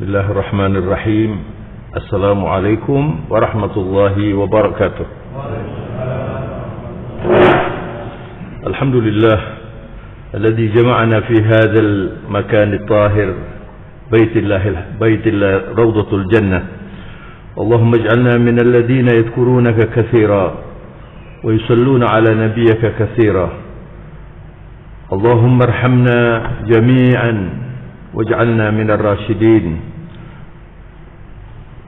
Bismillahirrahmanirrahim. Assalamualaikum warahmatullahi wabarakatuh. Alhamdulillah alladzi jama'ana fi hadzal makan at-tahir baitillah rawdatul jannah. Allahumma ij'alna min alladhina yadhkurunaka katsira wa yusalluna ala nabiyyika katsira. Allahumma arhamna jami'an waj'alna minar rasyidin.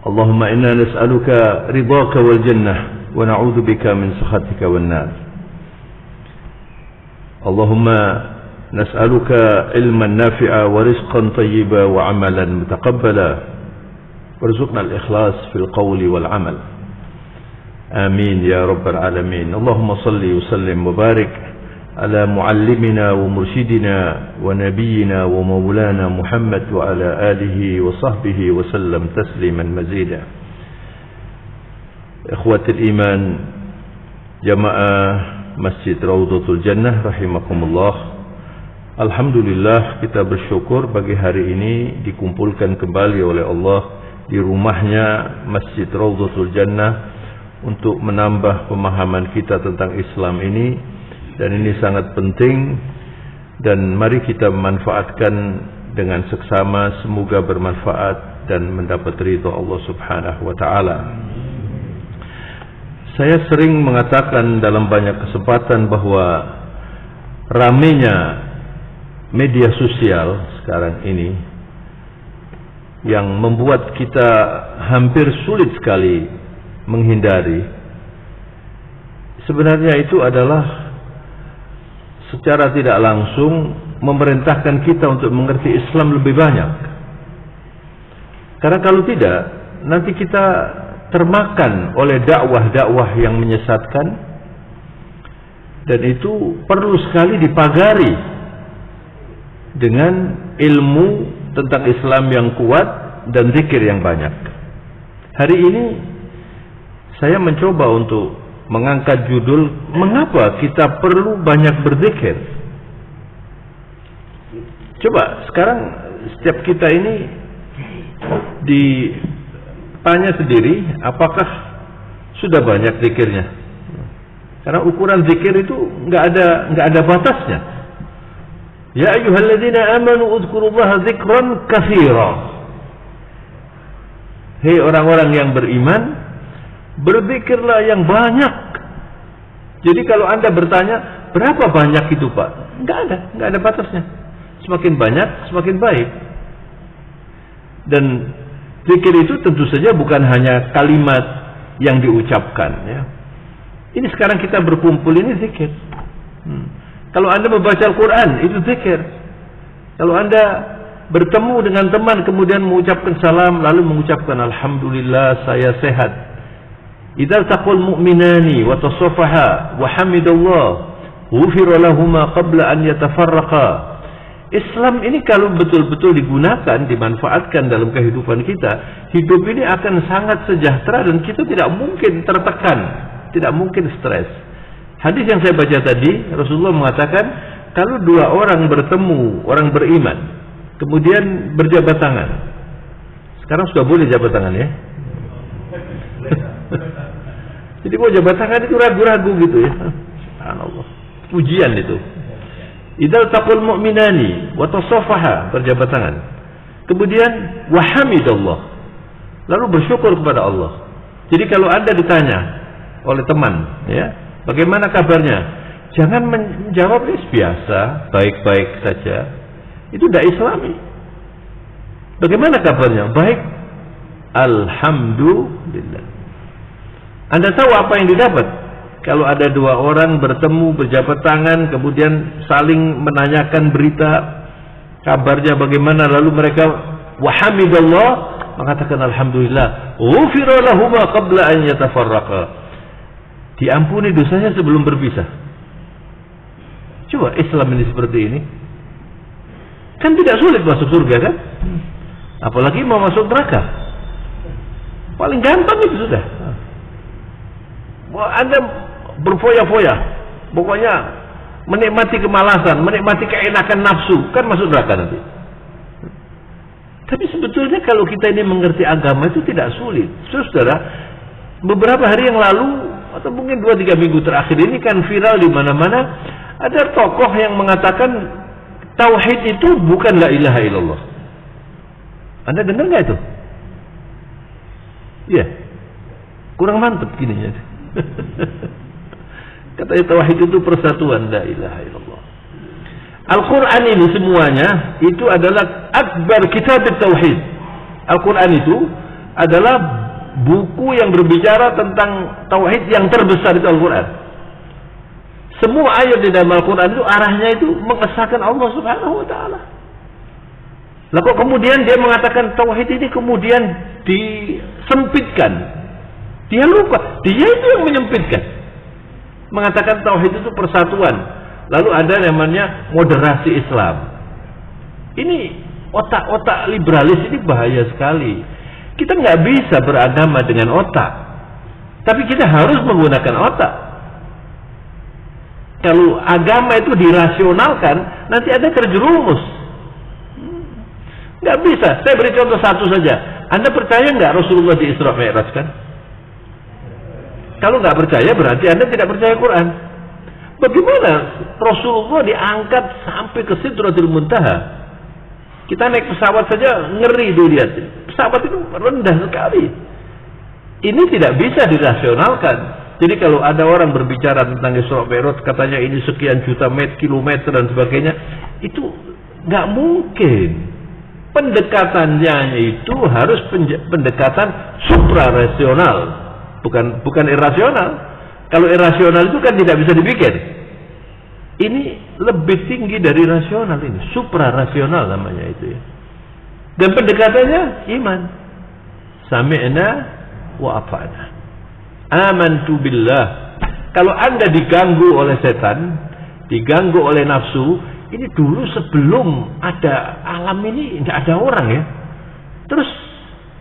Allahumma inna nas'aluka ridhaka wal jannah wa na'udzu bika min sakhatika wan nar. Allahumma nas'aluka ilman nafi'a wa rizqan tayyiba wa 'amalan mutaqabbala warzuqna al-ikhlas fil qawli wal 'amal. Amin ya rabbal alamin. Allahumma salli wa sallim wa barik ala muallimina wa mursyidina wa nabiyyina wa maulana Muhammad wa ala alihi wa sahbihi wa sallam tasliman mazida. Ikhwatul iman, jamaah Masjid Raudhatul Jannah rahimakumullah. Alhamdulillah, kita bersyukur pagi hari ini dikumpulkan kembali oleh Allah di rumahnya Masjid Raudhatul Jannah untuk menambah pemahaman kita tentang Islam ini. Dan ini sangat penting, dan mari kita memanfaatkan dengan seksama, semoga bermanfaat dan mendapat ridha Allah Subhanahu wa taala. Saya sering mengatakan dalam banyak kesempatan bahwa ramainya media sosial sekarang ini yang membuat kita hampir sulit sekali menghindari. Sebenarnya itu adalah secara tidak langsung memerintahkan kita untuk mengerti Islam lebih banyak. Karena kalau tidak, nanti kita termakan oleh dakwah-dakwah yang menyesatkan, dan itu perlu sekali dipagari dengan ilmu tentang Islam yang kuat dan zikir yang banyak. Hari ini saya mencoba untuk mengangkat judul, mengapa kita perlu banyak berzikir. Coba sekarang setiap kita ini ditanya sendiri, apakah sudah banyak zikirnya? Karena ukuran zikir itu nggak ada batasnya. Ya ayyuhalladzina amanu udzukurullaha dzikran katsira. Hei orang-orang yang beriman, berzikirlah yang banyak. Jadi kalau Anda bertanya, berapa banyak itu Pak? Enggak ada batasnya. Semakin banyak, semakin baik. Dan zikir itu tentu saja bukan hanya kalimat yang diucapkan, ya. Ini sekarang kita berkumpul ini zikir. Kalau Anda membaca Al-Quran, itu zikir. Kalau Anda bertemu dengan teman kemudian mengucapkan salam lalu mengucapkan alhamdulillah saya sehat. Idza taqul mu'minani wa tasaffaha wa hamidallah ghufira lahumā qabla an yatafarraqa. Islam ini kalau betul-betul digunakan, dimanfaatkan dalam kehidupan kita, hidup ini akan sangat sejahtera dan kita tidak mungkin tertekan, tidak mungkin stres. Hadis yang saya baca tadi, Rasulullah mengatakan, kalau dua orang bertemu, orang beriman, kemudian berjabat tangan. Sekarang sudah boleh jabat tangan, ya. Jadi mau jabat tangan itu ragu-ragu gitu, ya. Subhanallah. Pujian itu. Idzal taqul mu'minani wa tasaffaha, berjabat tangan. Kemudian wa hamidallah. Lalu bersyukur kepada Allah. Jadi kalau Anda ditanya oleh teman, ya, bagaimana kabarnya? Jangan menjawab biasa, baik-baik saja. Itu tidak Islami. Bagaimana kabarnya? Baik. Alhamdulillah. Anda tahu apa yang didapat kalau ada dua orang bertemu, berjabat tangan, kemudian saling menanyakan berita, kabarnya bagaimana, lalu mereka wahamidallah, mengatakan alhamdulillah, ghufira lahumā qabla an yatafarraqa. Diampuni dosanya sebelum berpisah. Coba Islam ini seperti ini. Kan tidak sulit masuk surga, kan? Apalagi mau masuk neraka. Paling gampang itu sudah. Anda berfoya-foya, pokoknya menikmati kemalasan, menikmati keenakan nafsu, kan masuk neraka nanti. Tapi sebetulnya kalau kita ini mengerti agama itu tidak sulit. Saudara, beberapa hari yang lalu atau mungkin 2-3 minggu terakhir ini kan viral di mana-mana, ada tokoh yang mengatakan tauhid itu bukan la ilaha illallah. Anda dengar nggak itu? Iya. Kurang mantep gini ya. Katanya tauhid itu persatuan, la ilaha illallah. Al-Quran ini semuanya itu adalah akbar kitab tauhid. Al-Quran itu adalah buku yang berbicara tentang tauhid yang terbesar, itu Al-Quran. Semua ayat di dalam Al-Quran itu arahnya itu mengesahkan Allah Subhanahu wa taala. Lah kok kemudian dia mengatakan tauhid ini kemudian disempitkan? Dia lupa, dia itu yang menyempitkan. Mengatakan tauhid itu persatuan. Lalu ada namanya moderasi Islam. Ini otak-otak liberalis ini bahaya sekali. Kita nggak bisa beragama dengan otak, tapi kita harus menggunakan otak. Kalau agama itu dirasionalkan, nanti ada terjerumus. Nggak bisa. Saya beri contoh satu saja. Anda percaya nggak Rasulullah di Isra Mi'raj kan? Kalau nggak percaya berarti Anda tidak percaya Quran. Bagaimana Rasulullah diangkat sampai ke Sidratul Muntaha? Kita naik pesawat saja ngeri tuh lihat. Pesawat itu rendah sekali. Ini tidak bisa dirasionalkan. Jadi kalau ada orang berbicara tentang Isra Mi'raj, katanya ini sekian juta kilometer dan sebagainya, itu nggak mungkin. Pendekatannya itu harus pendekatan suprarasional, bukan irasional. Kalau irasional itu kan tidak bisa dipikir. Ini lebih tinggi dari rasional, ini suprarasional namanya itu ya. Dan pendekatannya iman. Sami'na wa ata'na. Amantu billah. Kalau Anda diganggu oleh setan, diganggu oleh nafsu, ini dulu sebelum ada alam ini tidak ada orang ya. Terus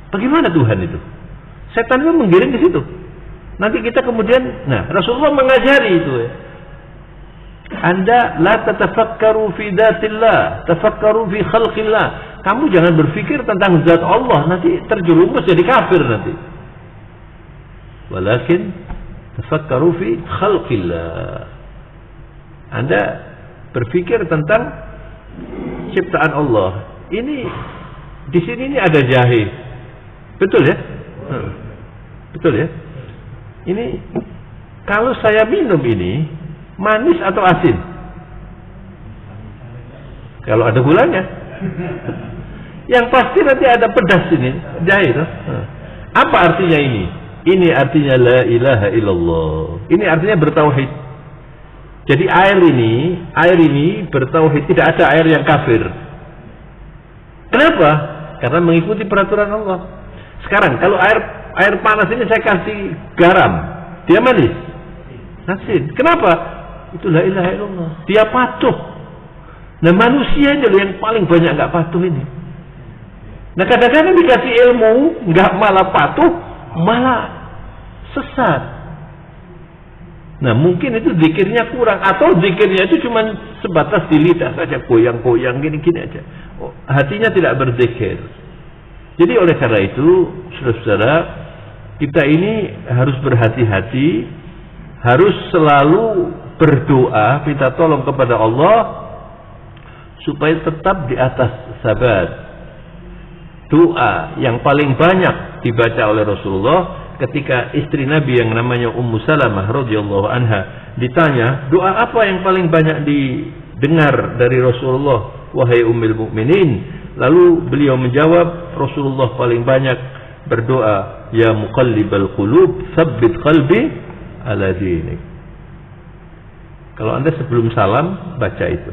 bagaimana Tuhan itu? Setan itu menggiring ke situ. Nanti kita kemudian, Rasulullah mengajari itu ya. Anda la tatafakkaru fi dzatillah, tafakkaru fi khalqillah. Kamu jangan berpikir tentang zat Allah, nanti terjerumus jadi kafir nanti. Walakin tafakkaru fi khalqillah. Anda berpikir tentang ciptaan Allah. Ini di sini ini ada jahe. Betul ya? Betul ya? Ini kalau saya minum ini manis atau asin? Kalau ada gulanya. Yang pasti nanti ada pedas ini, jahe itu. Apa artinya ini? Ini artinya la ilaha illallah. Ini artinya bertauhid. Jadi air ini bertauhid, tidak ada air yang kafir. Kenapa? Karena mengikuti peraturan Allah. Sekarang kalau air panas ini saya kasih garam, dia manis, asin. Kenapa? Itu la ilaha illallah. Dia patuh. Nah manusia itu yang paling banyak nggak patuh ini. Nah kadang-kadang dikasih ilmu nggak malah patuh, malah sesat. Nah mungkin itu zikirnya kurang, atau zikirnya itu cuma sebatas di lidah saja, goyang-goyang gini-gini aja. Hatinya tidak berzikir. Jadi oleh karena itu, saudara-saudara, kita ini harus berhati-hati, harus selalu berdoa, minta tolong kepada Allah supaya tetap di atas sabat. Doa yang paling banyak dibaca oleh Rasulullah ketika istri Nabi yang namanya Ummu Salamah radhiyallahu anha ditanya, doa apa yang paling banyak didengar dari Rasulullah, wahai ummul mukminin? Lalu beliau menjawab, Rasulullah paling banyak berdoa, ya muqallibal qulub, tsabbit qalbi ala dinik. Kalau Anda sebelum salam baca itu.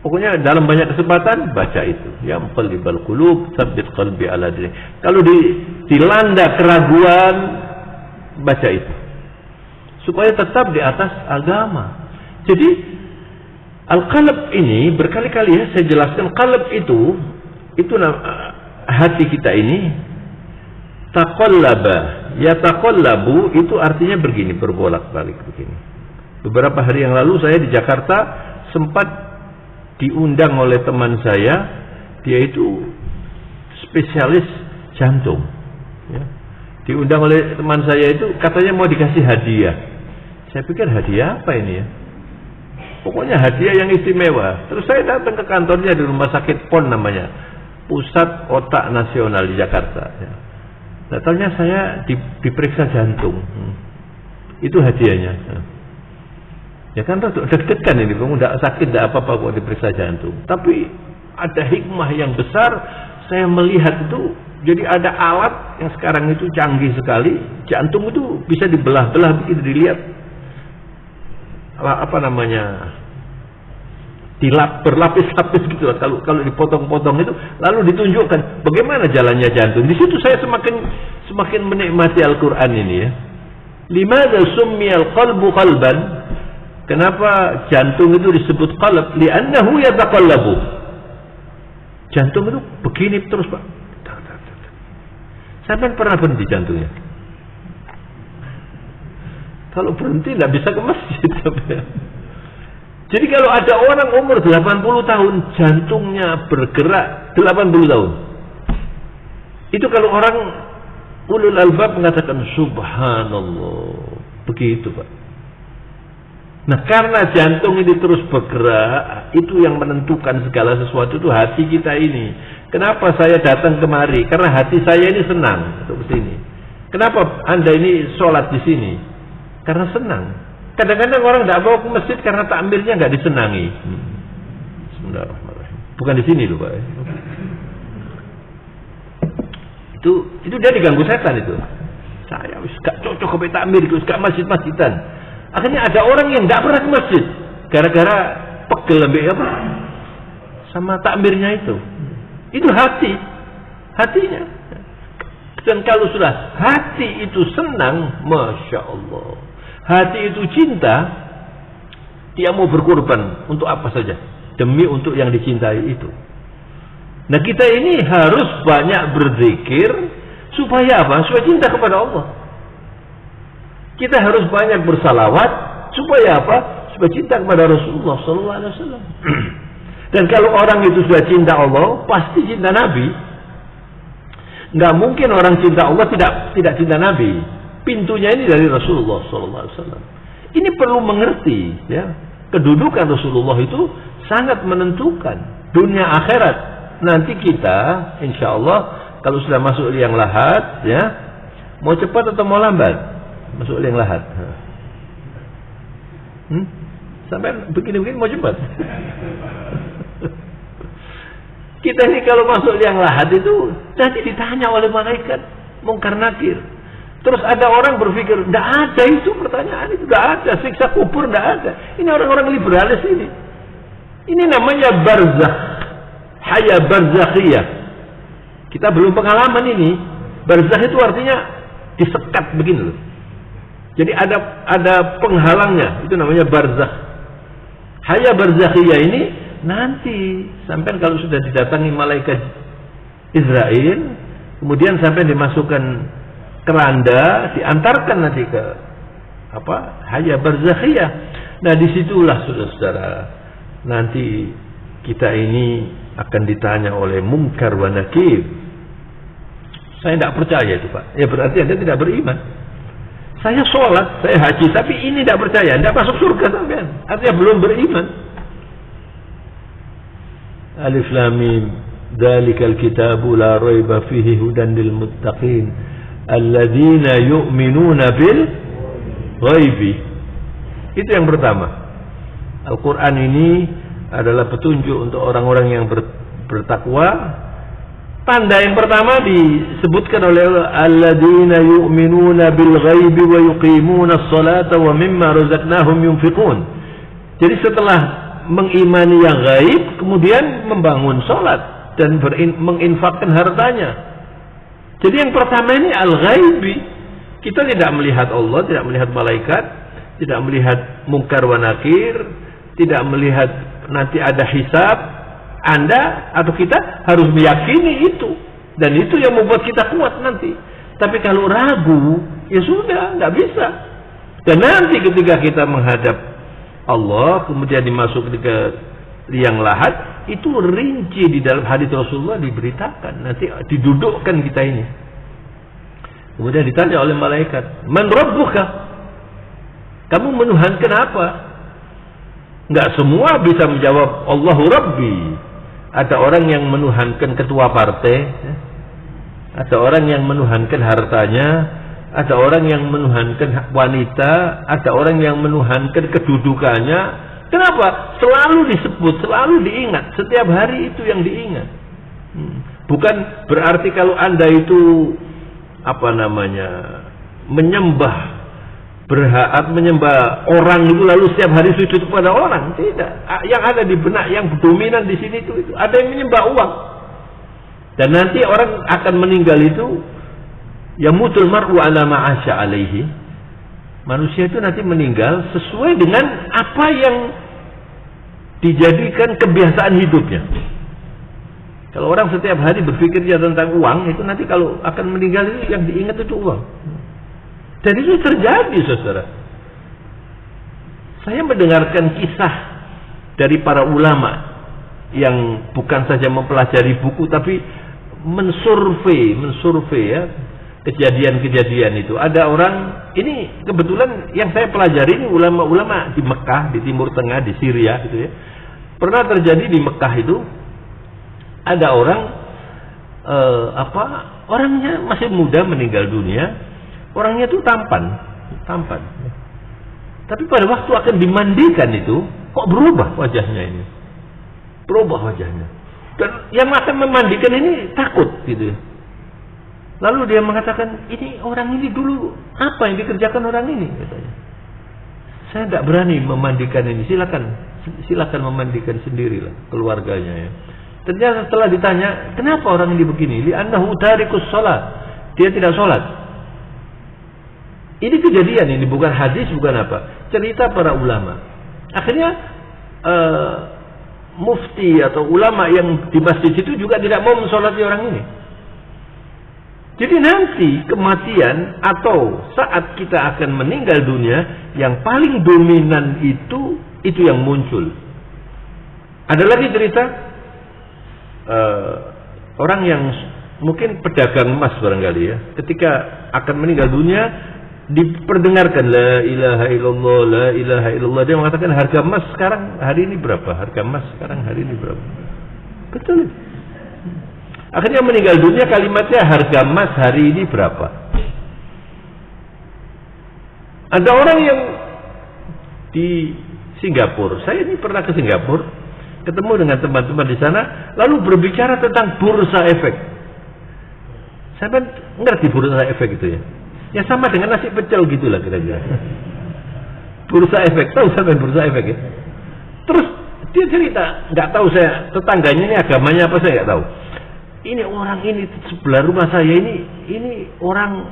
Pokoknya dalam banyak kesempatan baca itu, ya muqallibal qulub, tsabbit qalbi ala dinik. Kalau dilanda keraguan, baca itu. Supaya tetap di atas agama. Jadi al-qalb ini berkali-kali ya saya jelaskan, qalb itu hati kita ini taqallaba, ya taqallabu itu artinya begini, berbolak-balik begini. Beberapa hari yang lalu saya di Jakarta sempat diundang oleh teman saya Dia itu spesialis jantung. Ya. Diundang oleh teman saya itu, katanya mau dikasih hadiah. Saya pikir hadiah apa ini ya? Pokoknya hadiah yang istimewa. Terus saya datang ke kantornya di Rumah Sakit PON namanya, Pusat Otak Nasional di Jakarta. Ya. Datangnya saya diperiksa jantung. Itu hadiahnya. Ya kan deg-degan ini, kamu tidak sakit, tidak apa-apa kok diperiksa jantung. Tapi ada hikmah yang besar, saya melihat itu, jadi ada alat yang sekarang itu canggih sekali, jantung itu bisa dibelah-belah begitu dilihat, apa namanya, berlapis-lapis gitu lah. Kalau dipotong-potong itu, lalu ditunjukkan bagaimana jalannya jantung. Di situ saya semakin menikmati Al-Quran ini ya. Limadza summiyal qalbu qalban? Kenapa jantung itu disebut qalb? Li'annahu yataqallabu. Jantung itu begini terus, Pak. Sampai pernah berhenti jantungnya? Kalau berhenti tidak bisa ke masjid. Jadi kalau ada orang umur 80 tahun jantungnya bergerak 80 tahun. Itu kalau orang ulul albab mengatakan subhanallah. Begitu, Pak. Nah, karena jantung ini terus bergerak, itu yang menentukan segala sesuatu, itu hati kita ini. Kenapa saya datang kemari? Karena hati saya ini senang untuk kesini. Kenapa Anda ini sholat di sini? Karena senang. Kadang-kadang orang tidak mau ke masjid karena takmirnya nggak disenangi. Bismillahirrahmanirrahim. Bukan di sini loh, Pak. Itu dia diganggu setan itu. Saya gak cocok ke takmir, gak masjid-masjidan. Akhirnya ada orang yang nggak pernah ke masjid gara-gara pegel apa sama takmirnya itu. Itu hatinya. Dan kalau sudah hati itu senang, masya Allah, hati itu cinta, dia mau berkorban untuk apa saja demi untuk yang dicintai itu. Nah, kita ini harus banyak berzikir supaya apa? Supaya cinta kepada Allah. Kita harus banyak bersalawat supaya apa? Supaya cinta kepada Rasulullah sallallahu alaihi wasallam. Dan kalau orang itu sudah cinta Allah, pasti cinta Nabi. Nggak mungkin orang cinta Allah tidak cinta Nabi. Pintunya ini dari Rasulullah sallallahu alaihi wasallam. Ini perlu mengerti ya. Kedudukan Rasulullah itu sangat menentukan dunia akhirat. Nanti kita insya Allah kalau sudah masuk liang lahat ya, mau cepat atau mau lambat? Masuk liang lahat. Sampai begini-begini mau cepat. Kita ini kalau masuk liang lahat itu nanti ditanya oleh malaikat Munkar Nakir. Terus ada orang berpikir, tidak ada itu pertanyaan itu, tidak ada siksa kubur, tidak ada. Ini orang-orang liberalis ini. Ini namanya barzakh, haya barzakhiyah. Kita belum pengalaman ini. Barzakh itu artinya disekat begini loh. Jadi ada penghalangnya, itu namanya barzakh. Haya barzakhiyah ini nanti sampai kalau sudah didatangi malaikat Israel, kemudian sampai dimasukkan keranda, diantarkan nanti ke haya barzakhiyah. Nah, disitulah saudara-saudara, nanti kita ini akan ditanya oleh Munkar wa Nakir. Saya tidak percaya itu, Pak. Ya berarti Anda tidak beriman. Saya sholat, saya haji, tapi ini tidak percaya, tidak masuk surga sampean. Artinya belum beriman. Alif Lam Mim, dzalikal kitabu la raiba fihi hudan lil muttaqin, alladzina yu'minuna bil ghaibi. Itu yang pertama. Al-Quran ini adalah petunjuk untuk orang-orang yang bertakwa. Tanda yang pertama disebutkan oleh alladzina yu'minuna bil ghaibi wa yuqimuna as-salata wa mimma razaqnahum yunfiqun. Jadi setelah mengimani yang gaib, kemudian membangun salat dan menginfakkan hartanya. Jadi yang pertama ini al-ghaibi. Kita tidak melihat Allah, tidak melihat malaikat, tidak melihat Munkar wa Nakir, tidak melihat nanti ada hisab. Anda atau kita harus meyakini itu, dan itu yang membuat kita kuat nanti. Tapi kalau ragu, ya sudah, nggak bisa. Dan nanti ketika kita menghadap Allah, kemudian dimasuk ke liang lahat, itu rinci di dalam hadis Rasulullah diberitakan. Nanti didudukkan kita ini. Kemudian ditanya oleh malaikat, "Man rabbuka?" Kamu menuhankan apa? Enggak semua bisa menjawab Allahu Rabbi. Ada orang yang menuhankan ketua partai, ada orang yang menuhankan hartanya, ada orang yang menuhankan wanita, ada orang yang menuhankan kedudukannya. Kenapa? Selalu disebut, selalu diingat. Setiap hari itu yang diingat. Bukan berarti kalau Anda itu menyembah menyembah orang itu lalu setiap hari sujud kepada orang. Tidak. Yang ada di benak, yang dominan di sini itu ada yang menyembah uang. Dan nanti orang akan meninggal itu yamutul mar'u ala ma'asya alaihi. Manusia itu nanti meninggal sesuai dengan apa yang dijadikan kebiasaan hidupnya. Kalau orang setiap hari berpikirnya tentang uang, itu nanti kalau akan meninggal itu yang diingat itu uang. Dan itu terjadi, saudara. Saya mendengarkan kisah dari para ulama yang bukan saja mempelajari buku tapi mensurvei ya kejadian-kejadian itu. Ada orang, ini kebetulan yang saya pelajari ini ulama-ulama di Mekah, di Timur Tengah, di Syria gitu ya. Pernah terjadi di Mekah itu ada orang orangnya masih muda meninggal dunia. Orangnya itu tampan. Tapi pada waktu akan dimandikan itu, kok berubah wajahnya ini. Dan yang akan memandikan ini takut gitu. Lalu dia mengatakan, ini orang ini dulu apa yang dikerjakan orang ini? Katanya. Saya tidak berani memandikan ini. Silakan memandikan sendirilah keluarganya ya. Ternyata setelah ditanya, kenapa orang ini begini? Li'annahu tarikus sholat. Dia tidak sholat. Ini kejadian, ini bukan hadis, bukan apa. Cerita para ulama. Akhirnya mufti atau ulama yang di masjid itu juga tidak mau mensolati orang ini. Jadi nanti kematian atau saat kita akan meninggal dunia, yang paling dominan itu yang muncul. Ada lagi cerita orang yang mungkin pedagang emas barangkali ya, ketika akan meninggal dunia diperdengarkan la ilaha illallah, la ilaha illallah. Dia mengatakan harga emas sekarang hari ini berapa? Harga emas sekarang hari ini berapa? Betul. Akhirnya meninggal dunia kalimatnya harga emas hari ini berapa? Ada orang yang di Singapura. Saya ini pernah ke Singapura, ketemu dengan teman-teman di sana, lalu berbicara tentang bursa efek. Saya kan ngerti bursa efek itu ya. Ya sama dengan nasi pecel gitulah kira-kira. Bursa efek, tahu sampai bursa efek ya? Terus dia cerita, nggak tahu saya tetangganya ini agamanya apa saya nggak tahu. Ini orang ini sebelah rumah saya ini orang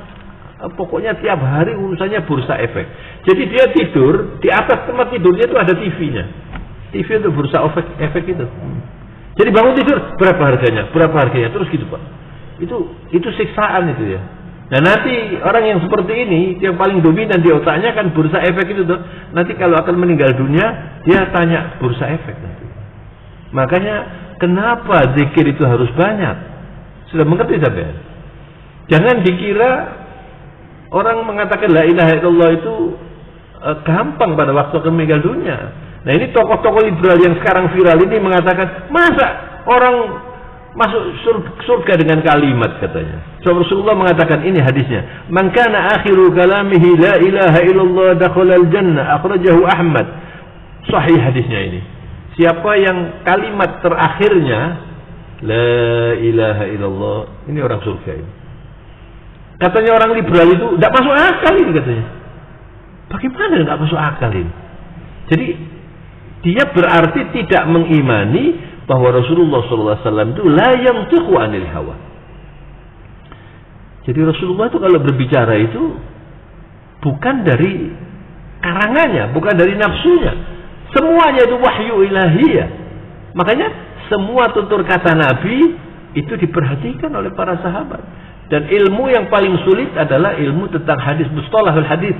pokoknya tiap hari urusannya bursa efek. Jadi dia tidur di atas tempat tidurnya itu ada TV-nya. TV itu bursa efek itu. Jadi bangun tidur berapa harganya, terus gitu Pak. Itu siksaan itu ya. Nah nanti orang yang seperti ini, yang paling dominan di otaknya kan bursa efek itu tuh. Nanti kalau akan meninggal dunia, dia tanya bursa efek nanti. Makanya kenapa zikir itu harus banyak? Sudah mengerti sampai? Jangan dikira orang mengatakan la ilaha illallah itu gampang pada waktu akan meninggal dunia. Nah ini tokoh-tokoh liberal yang sekarang viral ini mengatakan, masa orang masuk surga dengan kalimat katanya. So, Rasulullah mengatakan ini hadisnya, "Man kana akhiru kalamihi la ilaha illallah dakhalal jannah," akhrajahu Ahmad. Sahih hadisnya ini. Siapa yang kalimat terakhirnya la ilaha illallah, ini orang surga ini. Katanya orang liberal itu tidak masuk akal ini katanya. Bagaimana tidak masuk akal ini? Jadi dia berarti tidak mengimani bahwa Rasulullah SAW itu la yantiqu anil hawa. Jadi Rasulullah itu kalau berbicara itu bukan dari karangannya, bukan dari nafsunya. Semuanya itu wahyu ilahiyah. Makanya semua tutur kata Nabi itu diperhatikan oleh para sahabat. Dan ilmu yang paling sulit adalah ilmu tentang hadis, mustalahul hadis.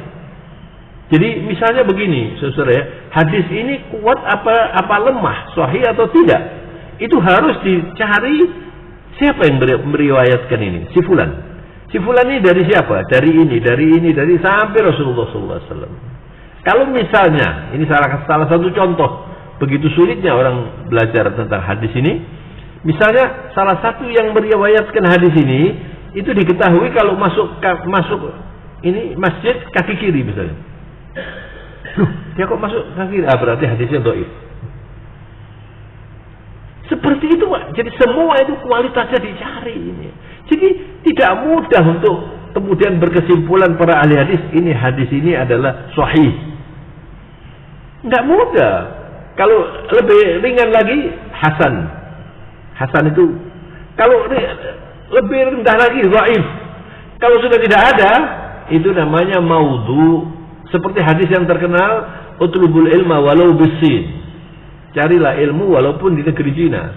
Jadi misalnya begini, saudara ya, hadis ini kuat apa lemah, sahih atau tidak? itu harus dicari siapa yang meriwayatkan ini. Si fulan. Si fulan ini dari siapa? Dari ini, sampai Rasulullah SAW. Kalau misalnya, ini salah satu contoh, begitu sulitnya orang belajar tentang hadis ini. Misalnya salah satu yang meriwayatkan hadis ini, itu diketahui kalau masuk ini masjid kaki kiri misalnya. Loh, dia kok masuk kaki kiri? Berarti hadisnya dhaif. Seperti itu, Pak. Jadi semua itu kualitasnya dicari ini. Jadi tidak mudah untuk kemudian berkesimpulan para ahli hadis, ini hadis ini adalah sahih. Tidak mudah. Kalau lebih ringan lagi, hasan. Hasan itu. Kalau lebih rendah lagi, dhaif. Kalau sudah tidak ada, itu namanya maudhu. Seperti hadis yang terkenal, utlubul ilma walau bisin. Carilah ilmu walaupun di negeri Cina.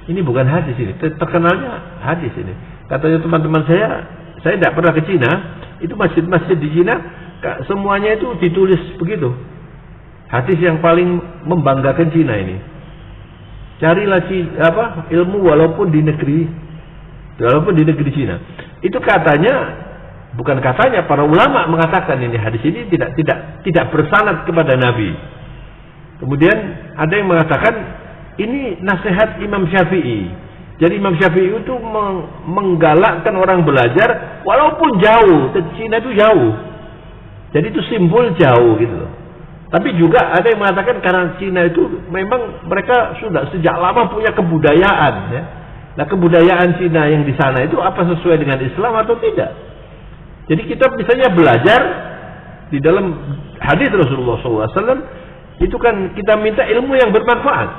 Ini bukan hadis ini, terkenalnya hadis ini. Katanya teman-teman saya tidak pernah ke Cina. Itu masjid-masjid di Cina, semuanya itu ditulis begitu. Hadis yang paling membanggakan Cina ini. Carilah ilmu walaupun di negeri Cina. Itu katanya, bukan katanya, para ulama mengatakan ini hadis ini tidak bersanad kepada Nabi. Kemudian ada yang mengatakan ini nasihat Imam Syafi'i. Jadi Imam Syafi'i itu menggalakkan orang belajar walaupun jauh. Cina itu jauh. Jadi itu simbol jauh gitu loh. Tapi juga ada yang mengatakan karena Cina itu memang mereka sudah sejak lama punya kebudayaan ya. Nah, kebudayaan Cina yang di sana itu apa sesuai dengan Islam atau tidak? Jadi kita misalnya belajar di dalam hadis Rasulullah SAW, itu kan kita minta ilmu yang bermanfaat.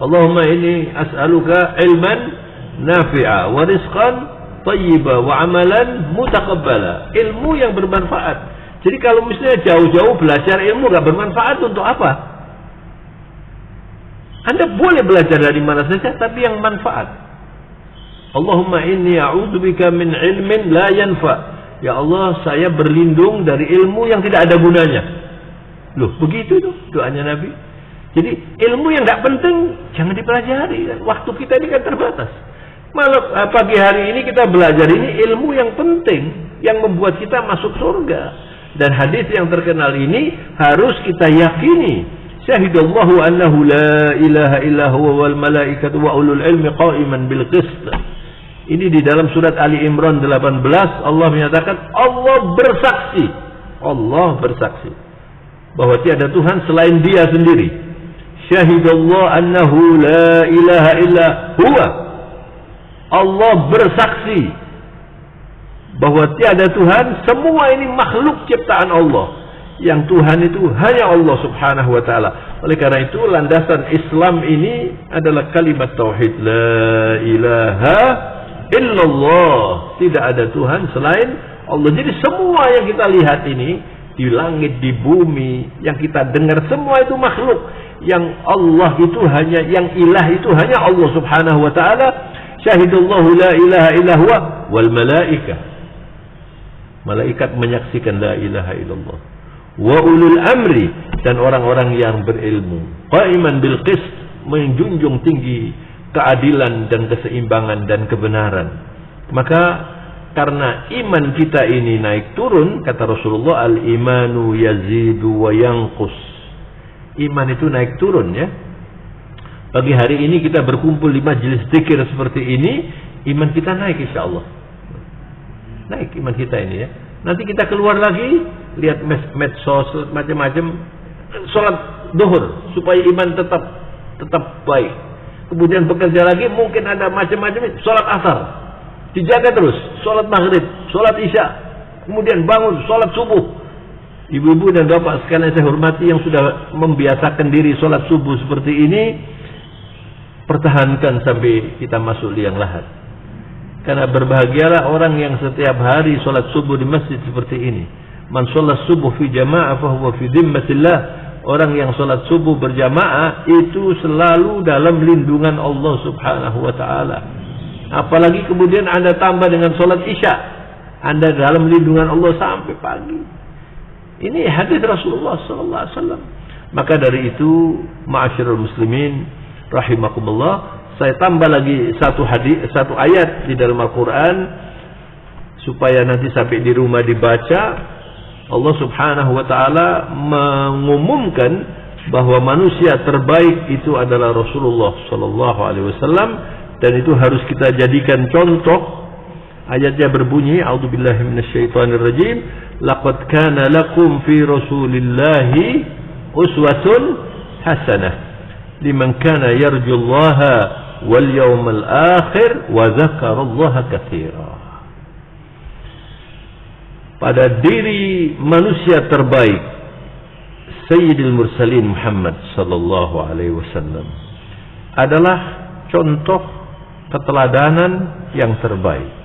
Allahumma inni as'aluka ilman nafi'a wa rizqan thayyiba wa amalan mutaqabbala. Ilmu yang bermanfaat. Jadi kalau misalnya jauh-jauh belajar ilmu gak bermanfaat, untuk apa? Anda boleh belajar dari mana saja, tapi yang manfaat. Allahumma inni a'udzubika min ilmin la yanfa. Ya Allah, saya berlindung dari ilmu yang tidak ada gunanya. Loh, begitu itu doanya Nabi. Jadi ilmu yang tidak penting jangan dipelajari. Waktu kita ini kan terbatas. Malam pagi hari ini kita belajar ini ilmu yang penting, yang membuat kita masuk surga. Dan hadis yang terkenal ini harus kita yakini. Syahidallahu annahu la ilaha illa huwa wal malaikatu wa ulul ilmi qa'iman bil qist. Ini di dalam surat Ali Imran 18 Allah menyatakan, Allah bersaksi bahwa tiada Tuhan selain Dia sendiri. Syahidallahu annahu la ilaha illa huwa. Allah bersaksi bahwa tiada Tuhan, semua ini makhluk ciptaan Allah. Yang Tuhan itu hanya Allah Subhanahu wa taala. Oleh karena itu landasan Islam ini adalah kalimat tauhid, la ilaha illallah. Tidak ada Tuhan selain Allah. Jadi semua yang kita lihat ini di langit, di bumi, yang kita dengar, semua itu makhluk. Yang Allah itu hanya, yang ilah itu hanya Allah Subhanahu wa taala. Syahidallahu la ilaha illa huwa wal malaikah. Malaikat menyaksikan la ilaha illallah. Wa ulul amri, dan orang-orang yang berilmu. Qa'iman bil qist, menjunjung tinggi keadilan dan keseimbangan dan kebenaran. Maka karena iman kita ini naik turun, kata Rasulullah, al-imanu yazidu wa yanqus. Iman itu naik turun ya. Pagi hari ini kita berkumpul di majelis zikir seperti ini, iman kita naik insyaallah. Naik iman kita ini ya. Nanti kita keluar lagi, lihat medsos macam-macam, sholat duhur supaya iman tetap baik. Kemudian bekerja lagi, mungkin ada macam-macam, sholat asar dijaga terus, sholat maghrib, sholat isya, kemudian bangun, sholat subuh. Ibu-ibu dan bapak sekalian saya hormati yang sudah membiasakan diri sholat subuh seperti ini, pertahankan sampai kita masuk liang lahat. Karena berbahagialah orang yang setiap hari sholat subuh di masjid seperti ini. Man sholat subuh fi jama'ah fahuwa fi dhimmatillah. Orang yang sholat subuh berjamaah itu selalu dalam lindungan Allah Subhanahu wa ta'ala. Apalagi kemudian Anda tambah dengan sholat isya, Anda dalam lindungan Allah sampai pagi. Ini hadis Rasulullah sallallahu alaihi wasallam. Maka dari itu, ma'asyiral muslimin, rahimakumullah, saya tambah lagi satu ayat di dalam Al-Quran supaya nanti sampai di rumah dibaca. Allah Subhanahu wa taala mengumumkan bahwa manusia terbaik itu adalah Rasulullah sallallahu alaihi wasallam, dan itu harus kita jadikan contoh. Ayatnya berbunyi, a'udzubillahi minasyaitonirrajim, laqad kana lakum fi rasulillahi uswatun hasanah liman kana yarjullaha wal yawmal akhir wa dzakarallaha katsira. Pada diri manusia terbaik Sayyidil Mursalin Muhammad sallallahu alaihi wasallam adalah contoh keteladanan yang terbaik.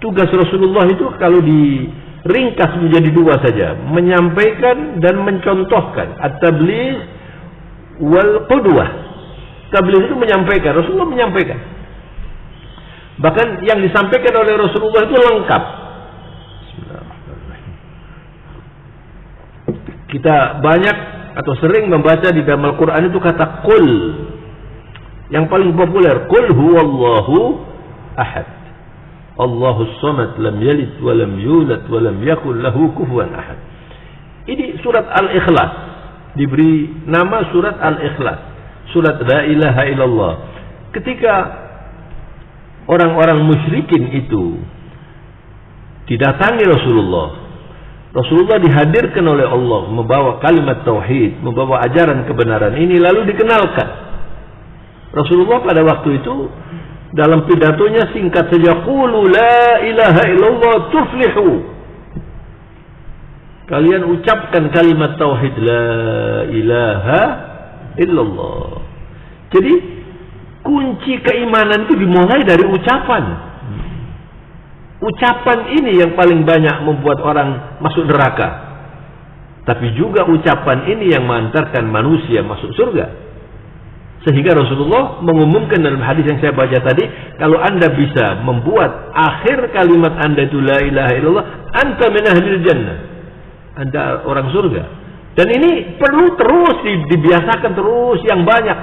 Tugas Rasulullah itu kalau diringkas menjadi dua saja, menyampaikan dan mencontohkan. At-tabligh wal qudwah. Tabligh itu menyampaikan, Rasulullah menyampaikan. Bahkan yang disampaikan oleh Rasulullah itu lengkap. Kita banyak atau sering membaca di dalam Al-Quran itu kata qul. Yang paling populer, qul huwallahu ahad, Allahus samad, lam yalid wa lam yulad wa lam yakul lahu kufuwan ahad. Ini surat Al-Ikhlas, diberi nama surat Al-Ikhlas, surat la ilaha illallah. Ketika orang-orang musyrikin itu didatangi Rasulullah dihadirkan oleh Allah membawa kalimat tauhid, membawa ajaran kebenaran ini, lalu dikenalkan. Rasulullah pada waktu itu dalam pidatonya singkat saja, qulu la ilaha illallah tuflihu. Kalian ucapkan kalimat tauhid la ilaha illallah. Jadi kunci keimanan itu dimulai dari ucapan. Ucapan ini yang paling banyak membuat orang masuk neraka. Tapi juga ucapan ini yang mengantarkan manusia masuk surga. Sehingga Rasulullah mengumumkan dalam hadis yang saya baca tadi, kalau anda bisa membuat akhir kalimat anda itu la ilaha illallah, anta min ahlil jannah, anda orang surga. Dan ini perlu terus dibiasakan terus yang banyak.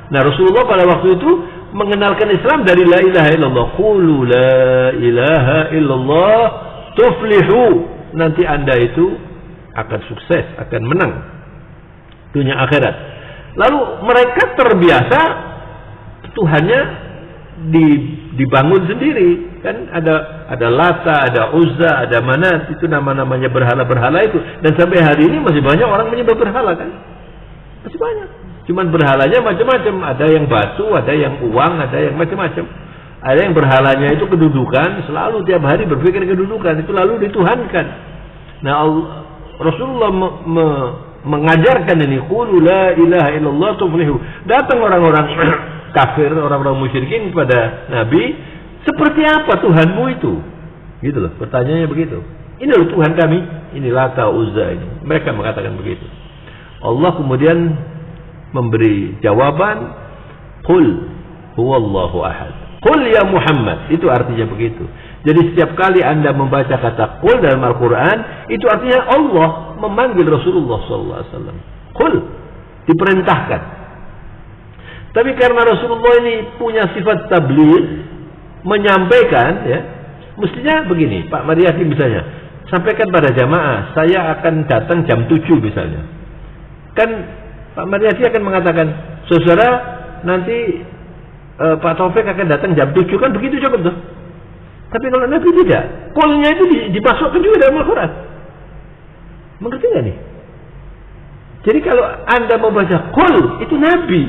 Nah, Rasulullah pada waktu itu mengenalkan Islam dari la ilaha illallah. Qulu la ilaha illallah tuflihu. Nanti anda itu akan sukses, akan menang dunia akhirat. Lalu mereka terbiasa Tuhannya dibangun sendiri, kan ada Lata, ada Uzza, ada Manat, itu nama-namanya berhala-berhala itu. Dan sampai hari ini masih banyak orang menyembah berhala, kan? Masih banyak. Cuman berhalanya macam-macam, ada yang batu, ada yang uang, ada yang macam-macam. Ada yang berhalanya itu kedudukan, selalu tiap hari berpikir kedudukan, itu lalu dituhankan. Nah, Rasulullah mengajarkan ini, qulu la ilaha illallah tuflihu. Datang orang-orang kafir, orang-orang musyrikin kepada Nabi, seperti apa Tuhanmu itu? Gitu loh, pertanyaannya begitu. Ini loh Tuhan kami, ini Lata, Uzza ini. Mereka mengatakan begitu. Allah kemudian memberi jawaban, qul huwallahu ahad. Qul ya Muhammad, itu artinya begitu. Jadi setiap kali anda membaca kata qul dalam Al-Quran, itu artinya Allah memanggil Rasulullah SAW. Qul, diperintahkan. Tapi karena Rasulullah ini punya sifat tabligh, menyampaikan, ya, mestinya begini, Pak Mariati misalnya, sampaikan pada jamaah, saya akan datang jam 7 misalnya. Kan Pak Mariati akan mengatakan, saudara nanti Pak Taufik akan datang jam 7, kan begitu cukup tuh. Tapi kalau Nabi tidak, qulnya itu dimasukkan juga dalam Al-Quran. Mengerti nggak nih? Jadi kalau anda membaca qul, itu Nabi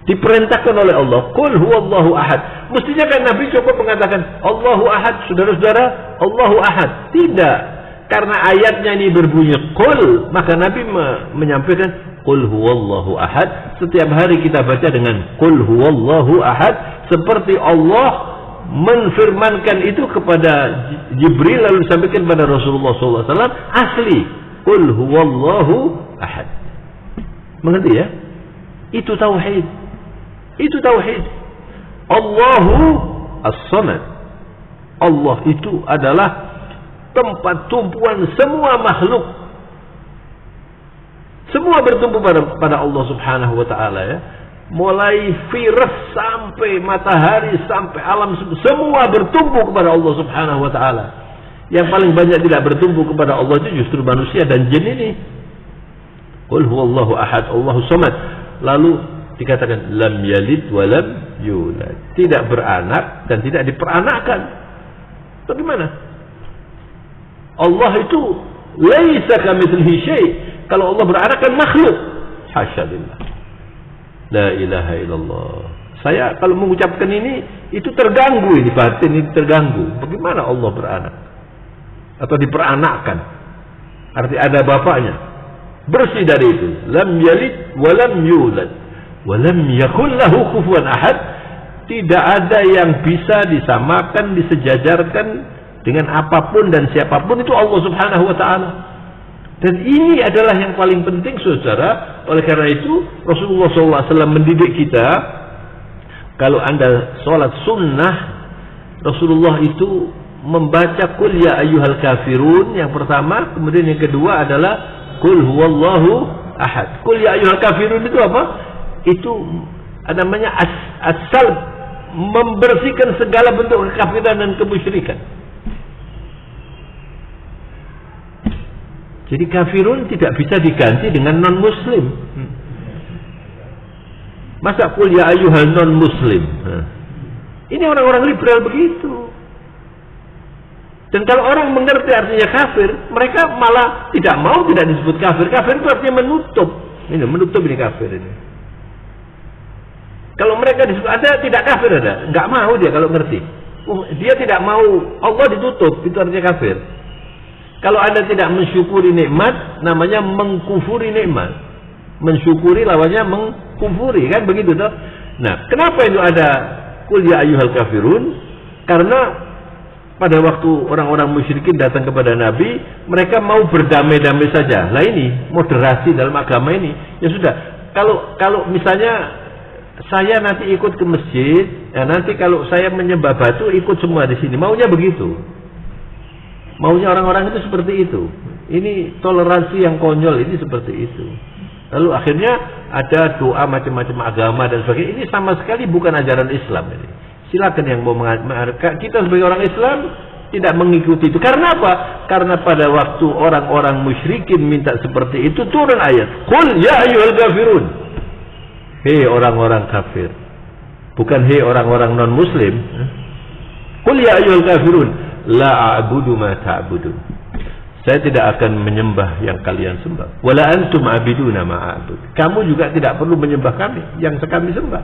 diperintahkan oleh Allah, qul huwallahu ahad. Mestinya kan Nabi cukup mengatakan Allahu ahad, saudara-saudara, Allahu ahad. Tidak. Karena ayatnya ini berbunyi qul, maka Nabi menyampaikan qul huwallahu ahad. Setiap hari kita baca dengan qul huwallahu ahad, seperti Allah menfirmankan itu kepada Jibril lalu disampaikan kepada Rasulullah SAW. Asli qul huwallahu ahad. Mengerti ya? Itu tauhid. Itu tauhid. Allahu as-samad. Allah itu adalah tempat tumpuan semua makhluk. Semua bertumpu pada Allah Subhanahu wa taala, ya. mulai virus sampai matahari sampai alam semua bertumbuh kepada Allah Subhanahu wa taala. Yang paling banyak tidak bertumbuh kepada Allah itu justru manusia dan jin ini. Qul huwallahu ahad, Allahus samad. Lalu dikatakan lam yalid wa lam yulad. Tidak beranak dan tidak diperanakkan. Bagaimana? Allah itu laisa kamitslihi syai'. Kalau Allah beranak kan makhluk. Hasya lillah. La ilaha illallah. Saya kalau mengucapkan ini itu terganggu, ini batin ini terganggu. Bagaimana Allah beranak? Atau diperanakkan? Arti ada bapaknya. Bersih dari itu. Lam yalid wa lam yulad wa lam yakul lahu kufuwan ahad. Tidak ada yang bisa disamakan, disejajarkan dengan apapun dan siapapun, itu Allah Subhanahu wa taala. Dan ini adalah yang paling penting, saudara. Oleh karena itu Rasulullah SAW mendidik kita, kalau Anda sholat sunnah, Rasulullah itu membaca Qul ya ayyuhal kafirun yang pertama, kemudian yang kedua adalah Qul huwallahu ahad. Qul ya ayyuhal kafirun itu apa? Itu namanya as-salb, membersihkan segala bentuk kekafiran dan kemusyrikan. Jadi kafirun tidak bisa diganti dengan non-muslim. Masa Qul ya ayyuhal non-muslim? Ini orang-orang liberal begitu. Dan kalau orang mengerti artinya kafir, mereka malah tidak mau tidak disebut kafir. Kafir itu artinya menutup. Ini menutup, ini kafir ini. Kalau mereka disebut ada tidak kafir, ada nggak mau dia kalau ngerti. Dia tidak mau Allah ditutup, itu artinya kafir. Kalau Anda tidak mensyukuri nikmat, namanya mengkufuri nikmat. Mensyukuri lawannya mengkufuri, kan begitu toh? Nah, kenapa itu ada Qul ya ayyuhal kafirun? Karena pada waktu orang-orang musyrikin datang kepada Nabi, mereka mau berdamai-damai saja. Lah ini moderasi dalam agama ini. Ya sudah, kalau misalnya saya nanti ikut ke masjid, ya nanti kalau saya menyembah batu ikut semua di sini. Maunya begitu. Maunya orang-orang itu seperti itu. Ini toleransi yang konyol, ini seperti itu. Lalu akhirnya ada doa macam-macam agama dan sebagainya. Ini sama sekali bukan ajaran Islam ini. Silakan yang mau mengatakan, kita sebagai orang Islam tidak mengikuti itu. Karena apa? Karena pada waktu orang-orang musyrikin minta seperti itu, turun ayat Qul ya ayyuhal kafirun. Hei orang-orang kafir. Bukan hei orang-orang non-muslim. Qul ya ayyuhal kafirun. La a'budu ma ta'budun. Saya tidak akan menyembah yang kalian sembah. Wala antum abiduna ma a'bud. Kamu juga tidak perlu menyembah kami yang kami sembah.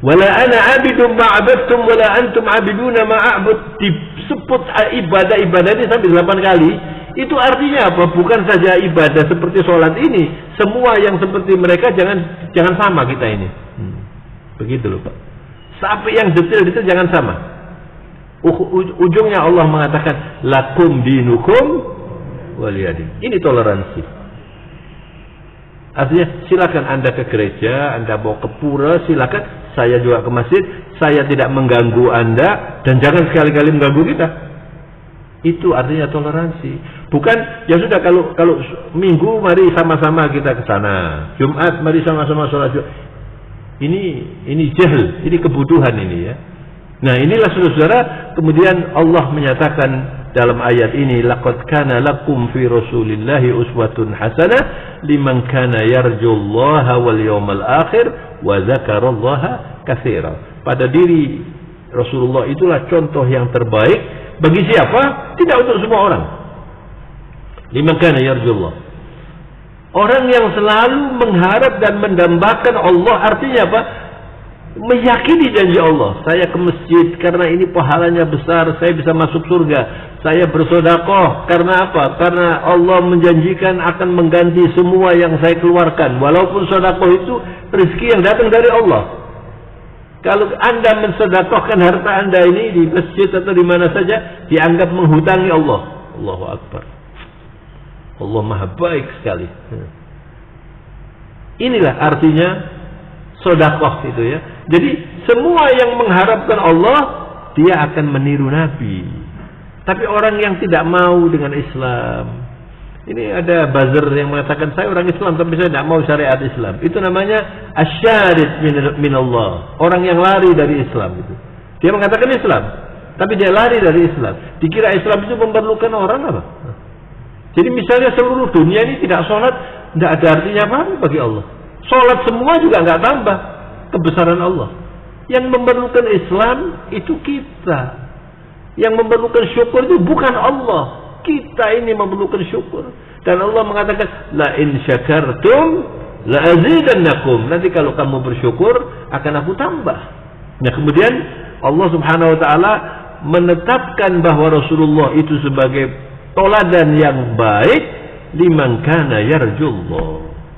Wala ana abidun ma abadtum wala antum abiduna ma a'bud. Disebut ibadah-ibadah ini sampai 8 kali. Itu artinya apa? Bukan saja ibadah seperti sholat ini. Semua yang seperti mereka jangan sama kita ini. Begitu loh Pak. Sampai yang detail-detail jangan sama. Ujungnya Allah mengatakan lakum dinukum waliyadin. Ini toleransi. Artinya silakan Anda ke gereja, Anda mau ke pura, silakan. Saya juga ke masjid. Saya tidak mengganggu Anda dan jangan sekali-kali mengganggu kita. Itu artinya toleransi. Bukan ya sudah kalau Minggu mari sama-sama kita ke sana. Jumat mari sama-sama sholat. Ini jahl, ini kebutuhan ini ya. Nah inilah saudara-saudara, kemudian Allah menyatakan dalam ayat ini, laqad kana lakum fi rasulillahi uswatun hasanah liman kana yarjullaha wal yawmal akhir wa dzakarallaha katsira. Pada diri Rasulullah itulah contoh yang terbaik bagi siapa? Tidak untuk semua orang. Liman kana yarjullah. Orang yang selalu mengharap dan mendambakan Allah, artinya apa? Meyakini janji Allah. Saya ke masjid karena ini pahalanya besar, saya bisa masuk surga. Saya bersedekah karena apa? Karena Allah menjanjikan akan mengganti semua yang saya keluarkan. Walaupun sedekah itu rezeki yang datang dari Allah. Kalau Anda mensedekahkan harta Anda ini di masjid atau di mana saja, dianggap menghutangi Allah. Allahu Akbar. Allah Maha baik sekali. Inilah artinya sedekah itu ya. Jadi semua yang mengharapkan Allah, dia akan meniru Nabi. Tapi orang yang tidak mau dengan Islam, Ini ada buzzer yang mengatakan saya orang Islam tapi saya tidak mau syariat Islam. Itu namanya asyarid minallah. Orang yang lari dari Islam itu. Dia mengatakan Islam, tapi dia lari dari Islam. Dikira Islam itu memerlukan orang apa? Jadi misalnya seluruh dunia ini tidak sholat, tidak ada artinya apa-apa bagi Allah. Sholat semua juga nggak tambah kebesaran Allah. Yang memerlukan Islam itu kita. Yang memerlukan syukur itu bukan Allah. Kita ini memerlukan syukur. Dan Allah mengatakan, la in syakartum la azidannakum. Nanti kalau kamu bersyukur akan aku tambah. Nah kemudian Allah Subhanahu wa taala menetapkan bahwa Rasulullah itu sebagai toladan yang baik liman kana yarjullah,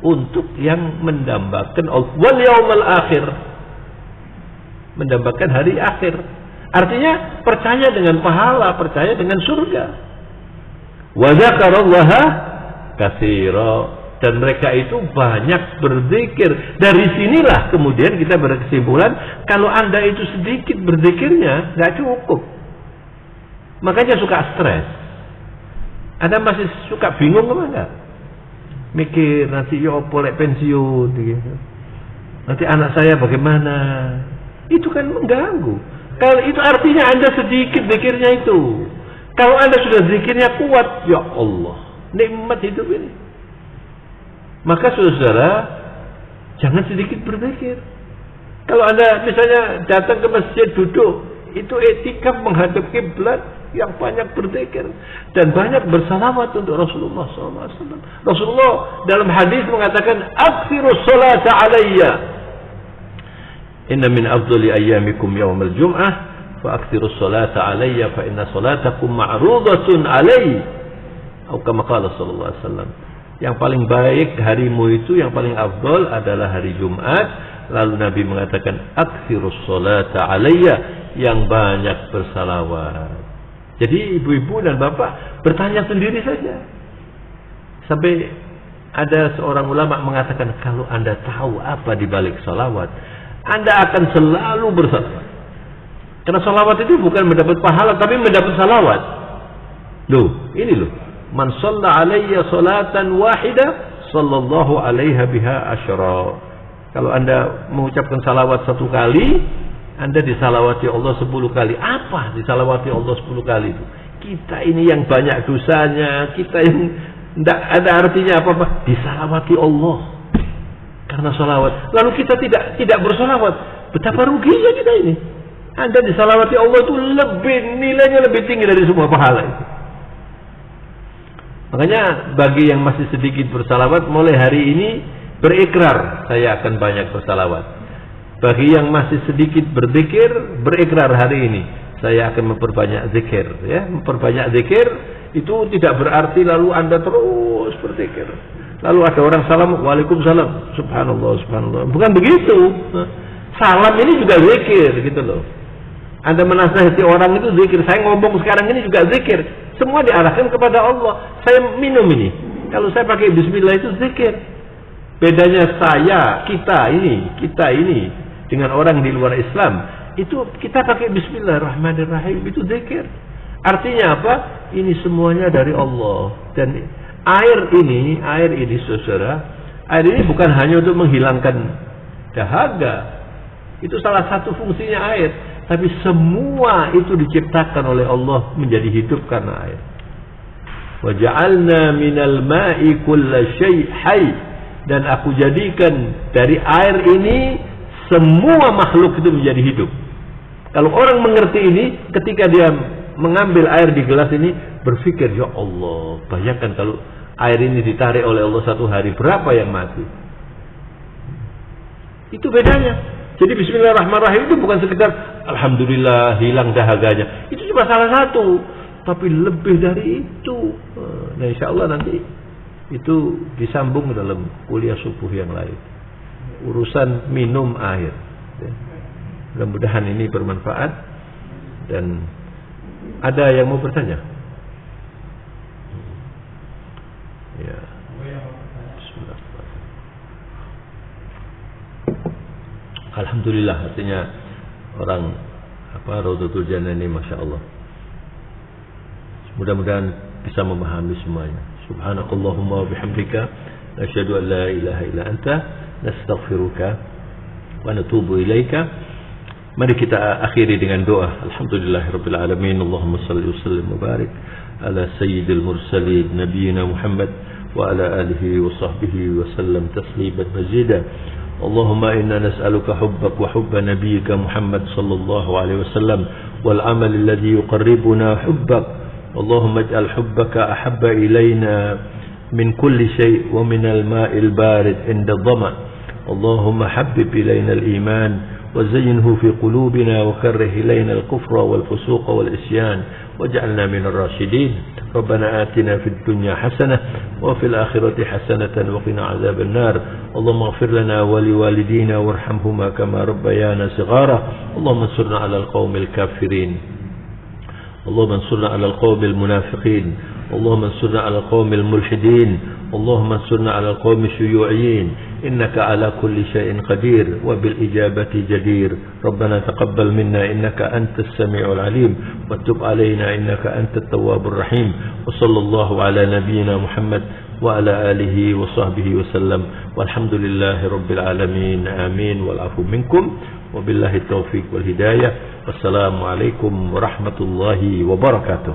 untuk yang mendambakan wal yaumal akhir, mendambakan hari akhir. Artinya percaya dengan pahala, percaya dengan surga. Wa dzakarallaha katsira, dan mereka itu banyak berzikir. Dari sinilah kemudian kita berkesimpulan kalau Anda itu sedikit berzikirnya nggak cukup. Makanya suka stres. Anda masih suka bingung apa enggak? Mikir nanti ya opo lek pensiun gitu. Nanti anak saya bagaimana? Itu kan mengganggu. Kalau itu artinya Anda sedikit zikirnya itu. Kalau Anda sudah zikirnya kuat, ya Allah, nikmat hidup ini. Maka saudara, jangan sedikit berzikir. Kalau Anda misalnya datang ke masjid duduk, itu etika menghadap kiblat, yang banyak berzikir dan banyak bersalawat untuk Rasulullah SAW. Rasulullah dalam hadis mengatakan, "Aktsirus salata alayya. Inna min afdali ayyamikum yaumal jum'ah, fa aktsirus salata alayya fa inna salatakum ma'rudatun alayya." Atau kama qala sallallahu alaihi wasallam. Yang paling baik harimu itu, yang paling afdal adalah hari Jumat. Lalu Nabi mengatakan, "Aktsirus salata alayya," yang banyak bersalawat. Jadi ibu-ibu dan bapak bertanya sendiri saja. Sampai ada seorang ulama mengatakan, kalau Anda tahu apa di balik salawat, Anda akan selalu bersalawat. Karena salawat itu bukan mendapat pahala, tapi mendapat salawat. Loh, ini loh. Man shalla alayya salatan wahida, sallallahu alaiha biha asyra. Kalau Anda mengucapkan salawat satu kali, Anda disalawati Allah 10 kali. Apa disalawati Allah 10 kali itu? Kita ini yang banyak dosanya, kita yang tidak ada artinya apa-apa, disalawati Allah karena salawat. Lalu kita tidak bersalawat, betapa ruginya kita ini. Anda disalawati Allah itu nilainya lebih tinggi dari semua pahala itu. Makanya bagi yang masih sedikit bersalawat, mulai hari ini berikrar, saya akan banyak bersalawat. Bagi yang masih sedikit berzikir, berikrar hari ini, saya akan memperbanyak zikir. Ya, memperbanyak zikir itu tidak berarti lalu Anda terus berzikir. Lalu ada orang salam, waalaikumsalam, subhanallah, subhanallah. Bukan begitu. Salam ini juga zikir, gitu loh. Anda menasihati orang itu zikir. Saya ngomong sekarang ini juga zikir. Semua diarahkan kepada Allah. Saya minum ini, kalau saya pakai bismillah itu zikir. Bedanya kita ini dengan orang di luar Islam, itu kita pakai bismillahirrahmanirrahim, itu zikir. Artinya apa? Ini semuanya dari Allah. Dan air ini saudara, air ini bukan hanya untuk menghilangkan dahaga. Itu salah satu fungsinya air. Tapi semua itu diciptakan oleh Allah menjadi hidup karena air. Wa ja'alna minal ma'i kulla syai' hayy. Dan aku jadikan dari air ini semua makhluk itu menjadi hidup. Kalau orang mengerti ini, ketika dia mengambil air di gelas ini, berpikir, ya Allah, bayangkan kalau air ini ditarik oleh Allah satu hari, berapa yang mati? Itu bedanya. Jadi bismillahirrahmanirrahim itu bukan sekedar alhamdulillah hilang dahaganya. Itu cuma salah satu. Tapi lebih dari itu. Nah insya Allah nanti itu disambung dalam kuliah subuh yang lain. Urusan minum air. Mudah-mudahan ini bermanfaat. Dan ada yang mau bertanya? Ya. Bismillah. Alhamdulillah, artinya orang Raudhatul Jannah ini masya Allah. Mudah-mudahan bisa memahami semuanya. Subhanakallahumma wa bihamdika nashhadu an la ilaha illa anta nastaghfiruka wa natubu ilaika. Mari kita akhiri dengan doa. Alhamdulillahirabbil alamin. Allahumma shalli wa sallim wa barik ala sayyidil mursalin nabiyyina Muhammad wa ala alihi wa sahbihi wa sallam tasliman mazida. Allahumma inna nas'aluka hubbak wa hubba nabiyyika Muhammad sallallahu alaihi wasallam wal amal alladhi yuqarribuna hubbak. Allahumma ij'al hubbaka ahabba ilayna min kulli shay' wa min al-ma'il barid inda dhama. Allahumma habbib ilayna al-iman وزينه في قلوبنا وكره إلينا الكفر والفسوق والعصيان واجعلنا من الراشدين. ربنا آتنا في الدنيا حسنة وفي الآخرة حسنة وقنا عذاب النار. اللهم اغفر لنا ولوالدينا وارحمهما كما ربيانا صغارا. اللهم انصرنا على القوم الكافرين. اللهم انصرنا على القوم المنافقين. اللهم انصرنا على القوم الملحدين. اللهم انصرنا على القوم الشيوعيين. إنك على كل شيء قدير وبالإجابة جدير. ربنا تقبل منا إنك أنت السميع العليم وتب علينا إنك أنت التواب الرحيم. وصلى الله على نبينا محمد وعلى آله وصحبه وسلم والحمد لله رب العالمين. آمين والعفو منكم وبالله التوفيق والهداية والسلام عليكم ورحمة الله وبركاته.